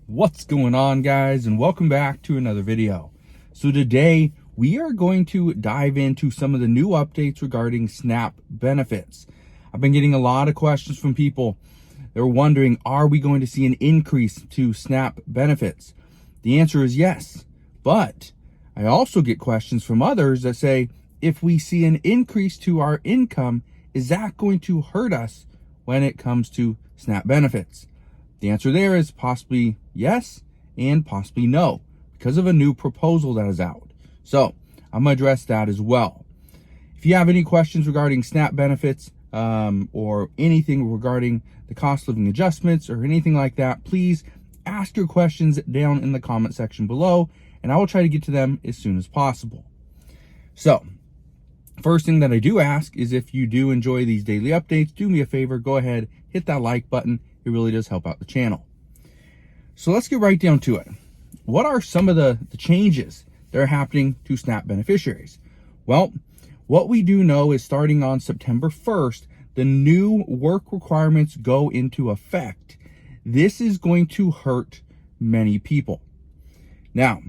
What's going on, guys, and welcome back to another video. So today we are going to dive into some of the new updates regarding SNAP benefits. I've been getting a lot of questions from people. They're wondering, are we going to see an increase to SNAP benefits? The answer is yes, but I also get questions from others that say, if we see an increase to our income, is that going to hurt us when it comes to SNAP benefits? The answer there is possibly yes and possibly no, because of a new proposal that is out. So I'm going to address that as well. If you have any questions regarding SNAP benefits or anything regarding the cost of living adjustments or anything like that, please ask your questions down in the comment section below, and I will try to get to them as soon as possible. So first thing that I do ask is, if you do enjoy these daily updates, do me a favor, go ahead, hit that like button. It really does help out the channel. So let's get right down to it. What are some of the changes that are happening to SNAP beneficiaries? Well, what we do know is starting on September 1st, the new work requirements go into effect. This is going to hurt many people. Now,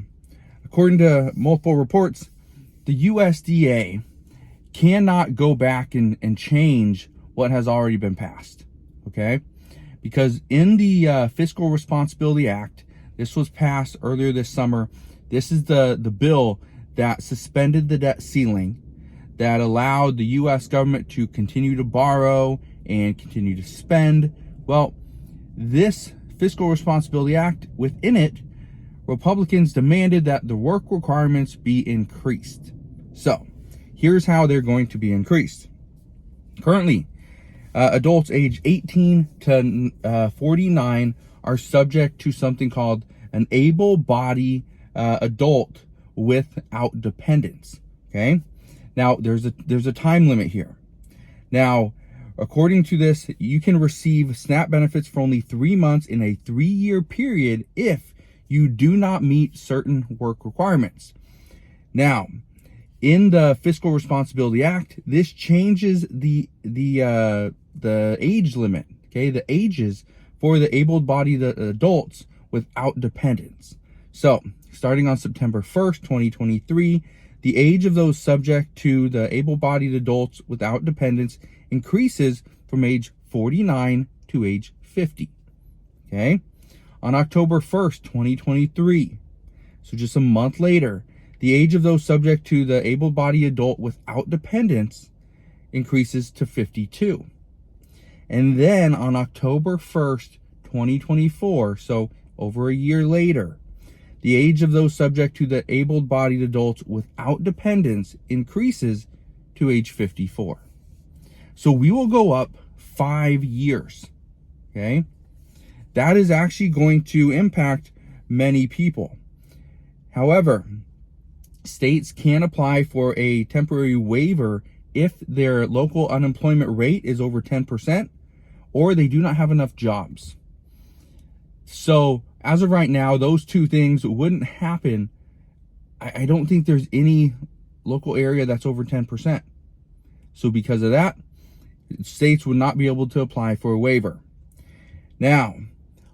according to multiple reports, the USDA cannot go back and change what has already been passed, okay? Because in the Fiscal Responsibility Act, this was passed earlier this summer. This is the bill that suspended the debt ceiling, that allowed the U.S. government to continue to borrow and continue to spend. Well, this Fiscal Responsibility Act, within it, Republicans demanded that the work requirements be increased. So here's how they're going to be increased. Currently, adults age 18 to 49 are subject to something called an able-bodied adult without dependents. Okay. Now there's a time limit here. Now, according to this, you can receive SNAP benefits for only 3 months in a 3-year period if you do not meet certain work requirements. Now, in the Fiscal Responsibility Act, this changes the age limit, okay, the ages for the able-bodied adults without dependents. So starting on September 1st, 2023, the age of those subject to the able-bodied adults without dependents increases from age 49 to age 50. Okay. On October 1st, 2023, so just a month later, the age of those subject to the able-bodied adult without dependents increases to 52. And then on October 1st, 2024, so over a year later, the age of those subject to the able-bodied adults without dependents increases to age 54. So we will go up 5 years, okay? That is actually going to impact many people. However, states can apply for a temporary waiver if their local unemployment rate is over 10% or they do not have enough jobs. So as of right now, those two things wouldn't happen. I don't think there's any local area that's over 10%. So because of that, states would not be able to apply for a waiver. Now,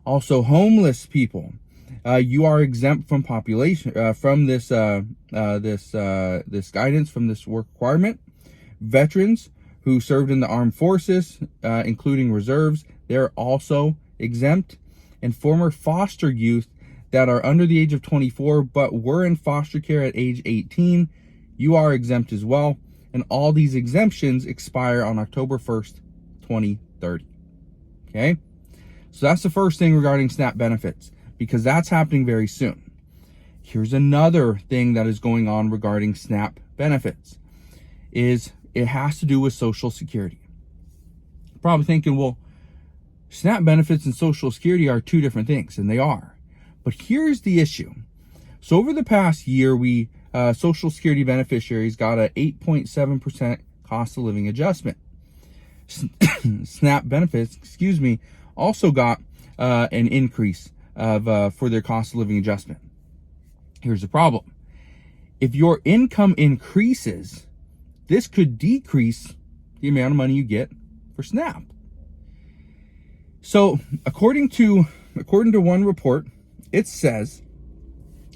also homeless people, you are exempt from from this guidance, from this work requirement. Veterans who served in the armed forces, including reserves, they're also exempt. And former foster youth that are under the age of 24 but were in foster care at age 18, you are exempt as well. And all these exemptions expire on October 1st, 2030. Okay? So that's the first thing regarding SNAP benefits, because that's happening very soon. Here's another thing that is going on regarding SNAP benefits, is it has to do with Social Security. You're probably thinking, well, SNAP benefits and Social Security are two different things, and they are. But here's the issue. So over the past year, Social Security beneficiaries got a 8.7% cost of living adjustment. SNAP benefits, also got an increase for their cost of living adjustment. Here's the problem. If your income increases, this could decrease the amount of money you get for SNAP. So according to one report, it says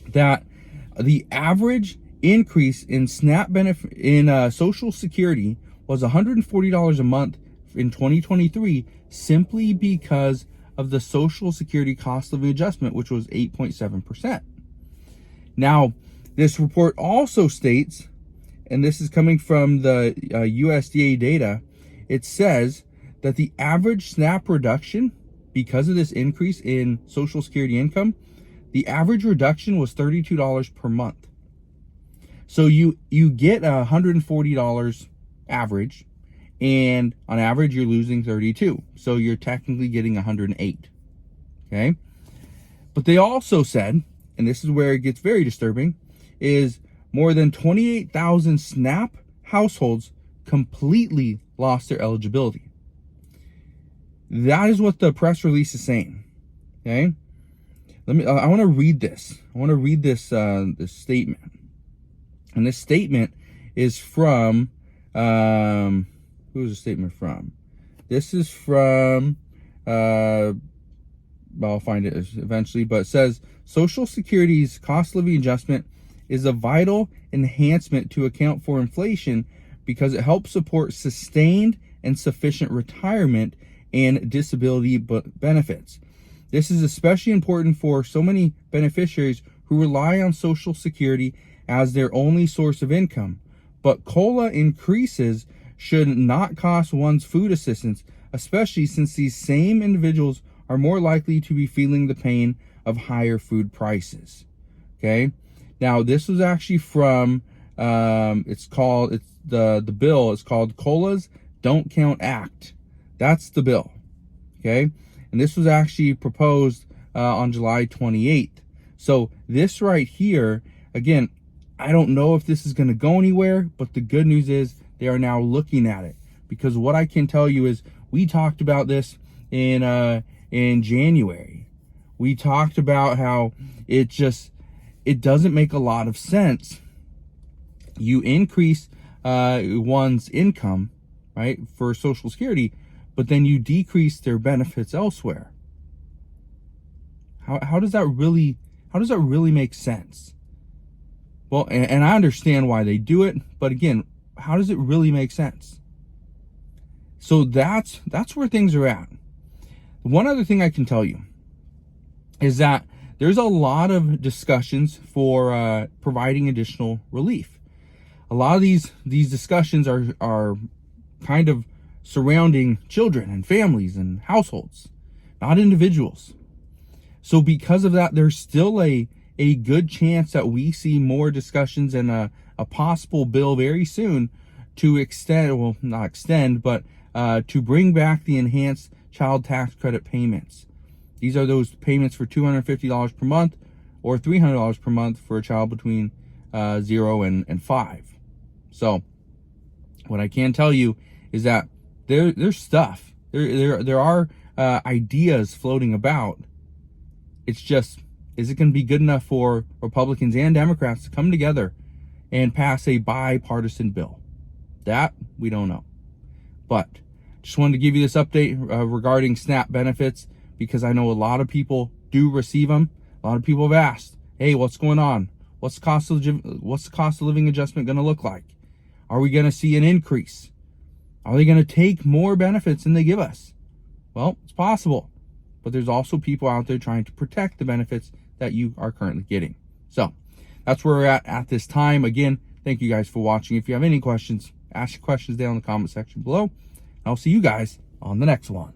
that the average increase in SNAP benefit in Social Security was $140 a month in 2023, simply because of the Social Security cost of living adjustment, which was 8.7%. Now, this report also states, and this is coming from the USDA data, it says that the average SNAP reduction, because of this increase in Social Security income, the average reduction was $32 per month. So you get $140 average, and on average you're losing 32. So you're technically getting 108. Okay? But they also said, and this is where it gets very disturbing, is more than 28,000 SNAP households completely lost their eligibility. That is what the press release is saying. Okay? I want to read this. I want to read this this statement. And this statement is from who is the statement from? This is from I'll find it eventually, but it says Social Security's cost of living adjustment is a vital enhancement to account for inflation because it helps support sustained and sufficient retirement and disability benefits. This is especially important for so many beneficiaries who rely on Social Security as their only source of income. But COLA increases should not cost one's food assistance, especially since these same individuals are more likely to be feeling the pain of higher food prices. Okay? Now, this was actually from, the bill is called COLA's Don't Count Act. That's the bill. Okay? And this was actually proposed on July 28th. So this right here, again, I don't know if this is going to go anywhere, but the good news is they are now looking at it. Because what I can tell you is we talked about this in January. We talked about how it doesn't make a lot of sense. You increase one's income, right, for Social Security, but then you decrease their benefits elsewhere. How does that really make sense? Well, and I understand why they do it, but again, how does it really make sense? So that's where things are at. One other thing I can tell you is that there's a lot of discussions for providing additional relief. A lot of these discussions are kind of surrounding children and families and households, not individuals. So because of that, there's still a good chance that we see more discussions and a possible bill very soon to extend, well, not extend, but to bring back the enhanced child tax credit payments. These are those payments for $250 per month or $300 per month for a child between 0 and 5. So what I can tell you is that there's stuff. There are ideas floating about. It's just, is it going to be good enough for Republicans and Democrats to come together and pass a bipartisan bill? That we don't know. But just wanted to give you this update regarding SNAP benefits, because I know a lot of people do receive them. A lot of people have asked, hey, what's going on? What's the cost of living adjustment going to look like? Are we going to see an increase? Are they going to take more benefits than they give us? Well, it's possible. But there's also people out there trying to protect the benefits that you are currently getting. So that's where we're at this time. Again, thank you guys for watching. If you have any questions, ask your questions down in the comment section below. I'll see you guys on the next one.